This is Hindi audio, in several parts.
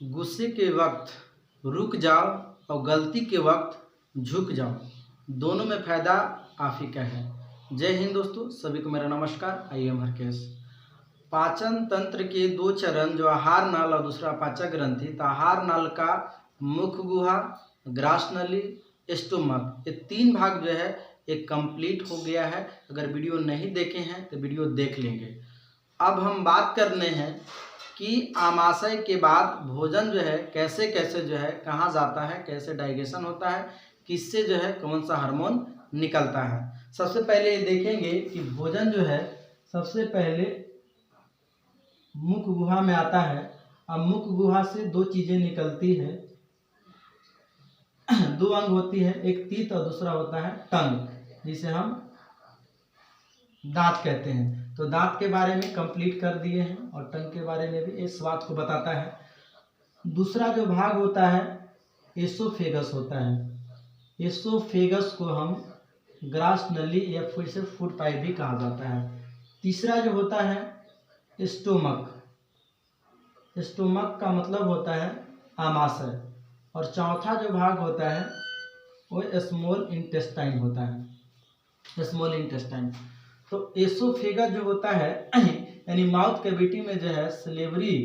गुस्से के वक्त रुक जाओ और गलती के वक्त झुक जाओ, दोनों में फ़ायदा आप ही का है। जय हिंद दोस्तों, सभी को मेरा नमस्कार। I am Harkesh. पाचन तंत्र के दो चरण जो आहार नाल और दूसरा पाचक ग्रंथि। तो आहार नाल का मुख गुहा, ग्रास नली, स्टोमक, ये तीन भाग जो है एक कंप्लीट हो गया है। अगर वीडियो नहीं देखे हैं तो वीडियो देख लेंगे। अब हम बात करने हैं कि आमाशय के बाद भोजन जो है कैसे कैसे जो है कहाँ जाता है, कैसे डाइजेशन होता है, किससे जो है कौन सा हार्मोन निकलता है। सबसे पहले ये देखेंगे कि भोजन जो है सबसे पहले मुख गुहा में आता है। अब मुख गुहा से दो चीज़ें निकलती है, दो अंग होती है, एक तीत और दूसरा होता है टंग, जिसे हम दांत कहते हैं। तो दांत के बारे में कंप्लीट कर दिए हैं और टंग के बारे में भी इस बात को बताता है। दूसरा जो भाग होता है एसोफेगस होता है। एसोफेगस को हम ग्रास नली या फिर से फूड पाइप भी कहा जाता है। तीसरा जो होता है स्टोमक। स्टोमक का मतलब होता है आमाशय। और चौथा जो भाग होता है वो स्मॉल इंटेस्टाइन होता है। Small intestine. तो एसोफेगस जो होता है यानी माउथ कैविटी में जो है सलेवरी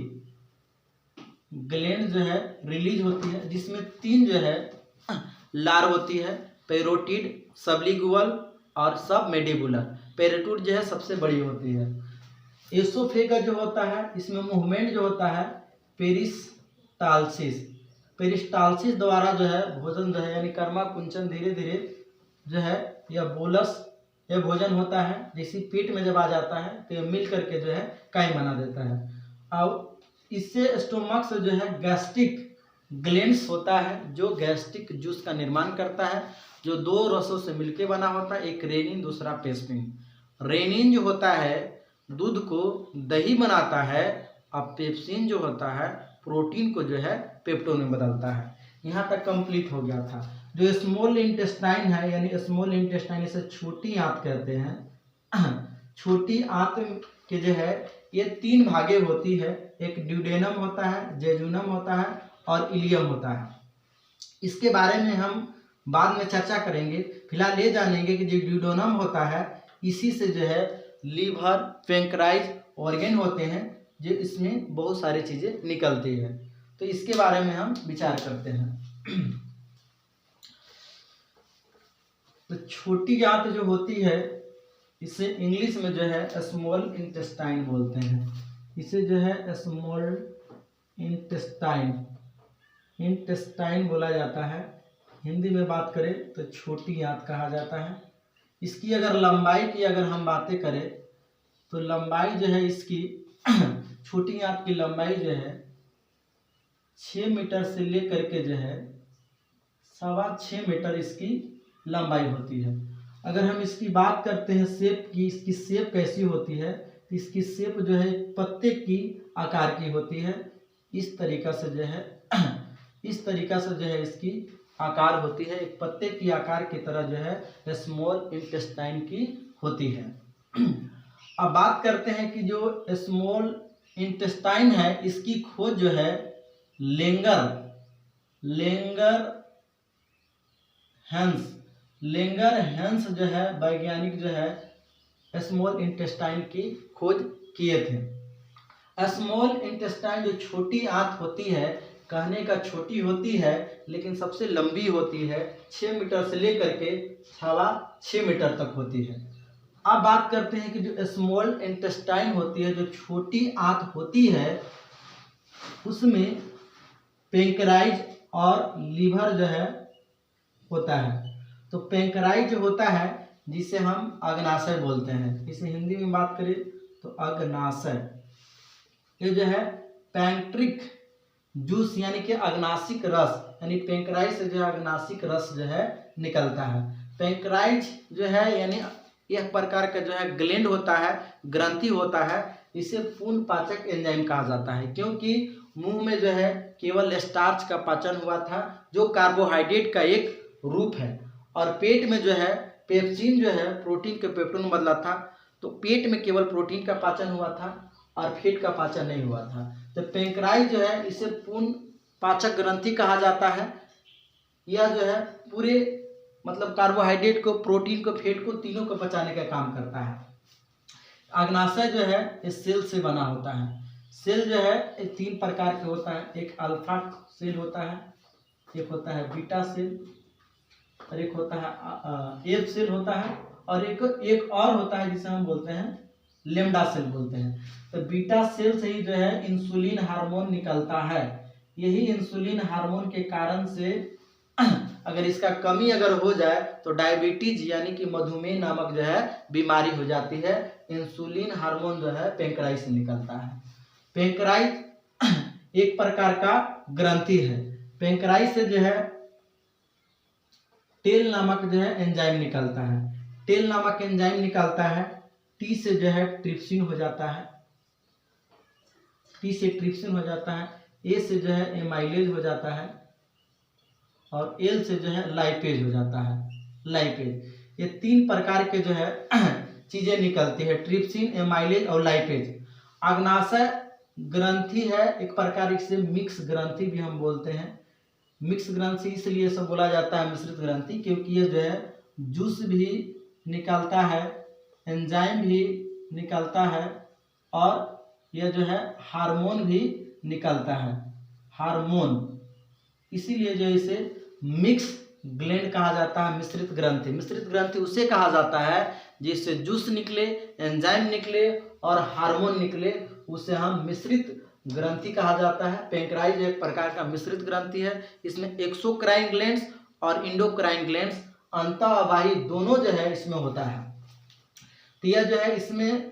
ग्लैंड जो है रिलीज होती है, जिसमें तीन जो है लार होती है, पैरोटिड, सबलिंगुअल और सब मेडिबुलर। पैरोटिड जो है सबसे बड़ी होती है। एसोफेगस जो होता है इसमें मूवमेंट जो होता है पेरिस्टाल्सिस। पेरिस्टाल्सिस द्वारा जो है भोजन जो है यानी कर्मा कुंचन धीरे धीरे जो है या बोलस यह भोजन होता है, जैसे पेट में जब आ जाता है तो यह मिल करके जो है काई बना देता है। और इससे स्टोमक से जो है गैस्ट्रिक ग्लैंड्स होता है जो गैस्ट्रिक जूस का निर्माण करता है, जो दो रसों से मिलके बना होता है, एक रेनिन दूसरा पेप्सिन। रेनिन जो होता है दूध को दही बनाता है और पेप्सिन जो होता है प्रोटीन को जो है पेप्टोन में बदलता है। यहाँ तक कंप्लीट हो गया था। जो स्मॉल इंटेस्टाइन है यानी स्मॉल इंटेस्टाइन इसे छोटी आंत कहते हैं। छोटी आंत के जो है ये तीन भागे होती है, एक ड्यूडेनम होता है, जेजुनम होता है और इलियम होता है। इसके बारे में हम बाद में चर्चा करेंगे। फिलहाल ये जानेंगे कि जो ड्यूडेनम होता है इसी से जो है लीवर, पैंक्राइज ऑर्गन होते हैं, जो इसमें बहुत सारी चीज़ें निकलती है। तो इसके बारे में हम विचार करते हैं। तो छोटी आंत जो होती है इसे इंग्लिश में जो है स्मॉल इंटेस्टाइन बोलते हैं। इसे जो है स्मॉल इंटेस्टाइन बोला जाता है। हिंदी में बात करें तो छोटी आंत कहा जाता है। इसकी अगर लंबाई की अगर हम बातें करें तो लंबाई जो है इसकी छोटी आंत की लंबाई जो है 6 मीटर से लेकर के जो है 6.25 मीटर इसकी लंबाई होती है। अगर हम इसकी बात करते हैं शेप की, इसकी शेप कैसी होती है, तो इसकी शेप जो है पत्ते की आकार की होती है। इस तरीका से जो है इसकी आकार होती है, एक पत्ते की आकार की तरह जो है स्मॉल इंटेस्टाइन की होती है। अब बात करते हैं कि जो स्मॉल इंटेस्टाइन है इसकी खोज जो है लेंगर हैंस जो है वैज्ञानिक जो है स्मॉल इंटेस्टाइन की खोज किए थे। स्मॉल इंटेस्टाइन जो छोटी आंत होती है, कहने का छोटी होती है लेकिन सबसे लंबी होती है, 6 मीटर से लेकर के 6.25 मीटर तक होती है। अब बात करते हैं कि जो स्मॉल इंटेस्टाइन होती है, जो छोटी आंत होती है, उसमें पैंक्राइज और लीवर जो है होता है। तो पैंक्राइज जो होता है जिसे हम अग्नाशय बोलते हैं, इसे हिंदी में बात करें तो अग्नाशय, ये जो है पैंक्रिक जूस यानी कि अग्नाशिक रस, यानी पैंक्राइज से जो है अग्नाशिक रस जो है निकलता है। पैंक्राइज जो है यानी यह प्रकार का जो है ग्लैंड होता है, ग्रंथि होता है, इसे पूर्ण पाचक एंजाइम कहा जाता है, क्योंकि मुंह में जो है केवल स्टार्च का पाचन हुआ था जो कार्बोहाइड्रेट का एक रूप है, और पेट में जो है पेप्सिन जो है प्रोटीन के पेप्टोन में बदला था। तो पेट में केवल प्रोटीन का पाचन हुआ था और फैट का पाचन नहीं हुआ था। तो पेंक्राइज जो है इसे पूर्ण पाचक ग्रंथि कहा जाता है। यह जो है पूरे मतलब कार्बोहाइड्रेट को, प्रोटीन को, फैट को, तीनों को पचाने का काम करता है। अग्नाशय जो है इस सेल से बना होता है। सेल जो है ये 3 प्रकार के होता है। एक अल्फा सेल होता है, एक होता है बीटा सेल, और एक होता है एफ सेल होता है, और एक और होता है जिसे हम बोलते हैं लेम्डा सेल बोलते हैं। तो बीटा सेल से ही जो है इंसुलिन हार्मोन निकलता है। यही इंसुलिन हार्मोन के कारण से अगर इसका कमी अगर हो जाए तो डायबिटीज यानी कि मधुमेह नामक जो है बीमारी हो जाती है। इंसुलिन हार्मोन जो है पेंक्राइज से निकलता है। पेंक्राइज एक प्रकार का ग्रंथि है। पेंक्राइज से जो है टेल नामक जो है एंजाइम निकलता है। टेल नामक एंजाइम निकलता है। टी से जो है ट्रिप्सिन हो जाता है, टी से ट्रिप्सिन हो जाता है। ए से जो है एमाइलेज हो जाता है, और एल से जो है लाइपेज हो जाता है, लाइपेज। ये 3 प्रकार के जो है चीजें निकलती है, ट्रिप्सिन, एमाइलेज और लाइपेज। अग्नाशय ग्रंथि है एक प्रकार से मिक्स ग्रंथि भी हम बोलते हैं। मिक्स ग्रंथि इसलिए सब बोला जाता है मिश्रित ग्रंथि, क्योंकि ये जो है जूस भी निकालता है, एंजाइम भी निकलता है, और यह जो है हार्मोन भी निकलता है, हार्मोन। इसीलिए जो इसे मिक्स ग्लैंड कहा जाता है, मिश्रित ग्रंथि। मिश्रित ग्रंथि उसे कहा जाता है जिससे जूस निकले, एंजाइम निकले और हार्मोन निकले, उसे हम मिश्रित ग्रंथि कहा जाता है। पेंक्राइज एक प्रकार का मिश्रित ग्रंथि है। इसमें एक्सोक्राइन ग्लैंड्स और इंडोक्राइन ग्लैंड्स अंतःवाही दोनों जो है इसमें होता है। तो यह जो है इसमें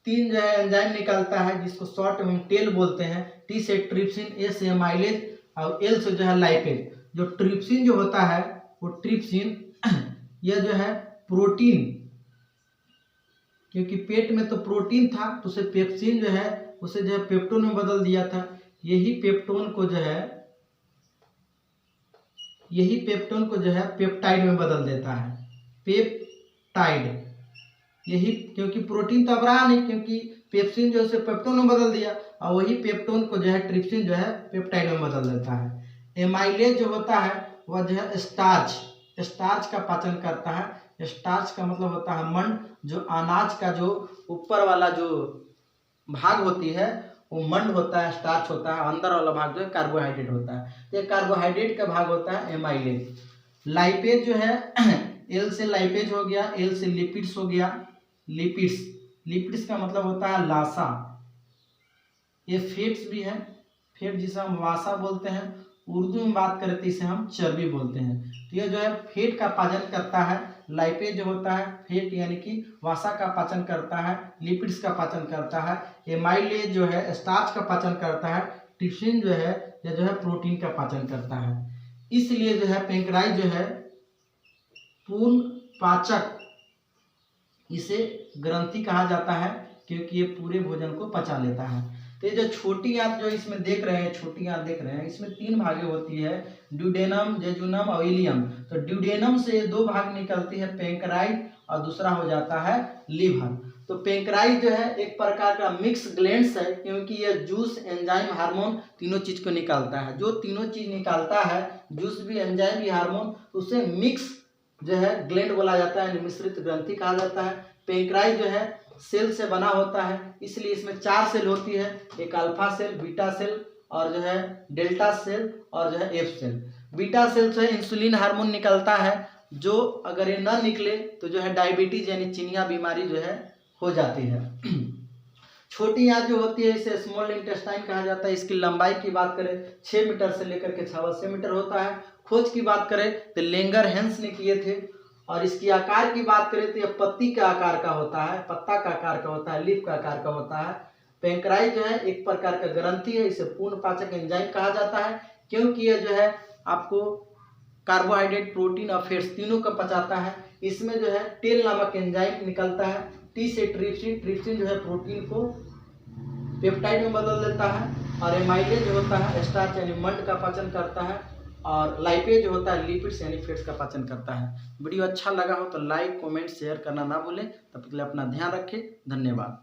3 जो है एंजाइम निकलता है जिसको शॉर्ट में टेल बोलते हैं। टी से ट्रिप्सिन, ए से एमाइलेज और एल से जो है लाइपेज। जो ट्रिप्सिन जो होता है वो ट्रिप्सिन यह जो है प्रोटीन, क्योंकि पेट में तो प्रोटीन था तो उसे पेप्सिन जो है उसे जो है पेप्टोन में बदल दिया था। यही पेप्टोन को जो है पेप्टाइड में बदल देता है, पेप्टाइड। यही क्योंकि प्रोटीन तो अब रहा नहीं, क्योंकि पेप्सिन जो है पेप्टोन में बदल दिया, और वही पेप्टोन को जो है ट्रिप्सिन जो है पेप्टाइड में बदल देता है। एमाइलेज जो होता है वह जो है स्टार्च का पाचन करता है। स्टार्च का मतलब होता है मंड। जो अनाज का जो ऊपर वाला जो भाग होती है वो मंड होता है, स्टार्च होता है। अंदर वाला भाग जो है कार्बोहाइड्रेट होता है। तो ये कार्बोहाइड्रेट का भाग होता है एमाइलेज। लाइपेज जो है एल से लाइपेज हो गया, एल से लिपिड्स हो गया, लिपिड्स का मतलब होता है लासा। ये फैट्स भी है, फैट जिसे हम वासा बोलते हैं, उर्दू में बात करें तो इसे हम चर्बी बोलते हैं। तो ये जो है फैट का पाचन करता है। लाइपेज जो होता है फैट यानी कि वासा का पाचन करता है, लिपिड्स का पाचन करता है। एमाइलेज जो है स्टार्च का पाचन करता है। ट्रिप्सिन जो है यह जो है प्रोटीन का पाचन करता है। इसलिए जो है पेंक्राइज जो है पूर्ण पाचक, इसे ग्रंथि कहा जाता है क्योंकि ये पूरे भोजन को पचा लेता है। तो ये जो छोटी आंत जो इसमें देख रहे हैं, छोटी आंत देख रहे हैं, इसमें 3 भागें होती है, ड्यूडेनम, जेजुनम और इलियम। तो ड्यूडेनम से ये 2 भाग निकलती है, पेंक्राइज, और दूसरा हो जाता है लीवर। तो पेंक्राइज जो है एक प्रकार का मिक्स ग्लैंड्स है, क्योंकि ये जूस, एंजाइम, हार्मोन तीनों चीज को निकालता है। जो तीनों चीज निकालता है, जूस भी, एंजाइम भी, हार्मोन, उसे मिक्स जो है ग्लैंड बोला जाता है, मिश्रित ग्रंथि कहा जाता है। पेंक्राइज जो है सेल से बना होता है, इसलिए इसमें 4 सेल होती है, एक अल्फा सेल, बीटा सेल और जो है डेल्टा सेल और जो है एफ सेल। बीटा सेल से इंसुलिन हार्मोन निकलता है, जो अगर ये ना निकले तो जो है डायबिटीज यानी चिनिया बीमारी जो है हो जाती है। छोटी आंत जो होती है इसे स्मॉल इंटेस्टाइन कहा जाता है। इसकी लंबाई की बात करें 6 मीटर से लेकर के 6 मीटर होता है। खोज की बात करें तो लेंगर हेंस ने किए थे। और इसकी आकार की बात करें तो यह पत्ती का आकार का होता है, पत्ता का आकार का होता है, लीफ का आकार का होता है। पेंक्राइज जो है एक प्रकार का ग्रंथि है, इसे पूर्ण पाचक एंजाइम कहा जाता है, क्योंकि यह जो है आपको कार्बोहाइड्रेट, प्रोटीन और फैट्स तीनों को पचाता है। इसमें जो है टेल नामक एंजाइम निकलता है। टी से ट्रिप्सिन, ट्रिप्सिन जो है प्रोटीन को पेप्टाइड में बदल देता है। और एमाइलेज जो होता है स्टार्च यानी मंड का पाचन करता है। और लाइपेज होता है लिपिड्स यानी फैट्स का पाचन करता है। वीडियो अच्छा लगा हो तो लाइक, कमेंट, शेयर करना ना भूलें। तब तक के लिए अपना ध्यान रखें। धन्यवाद।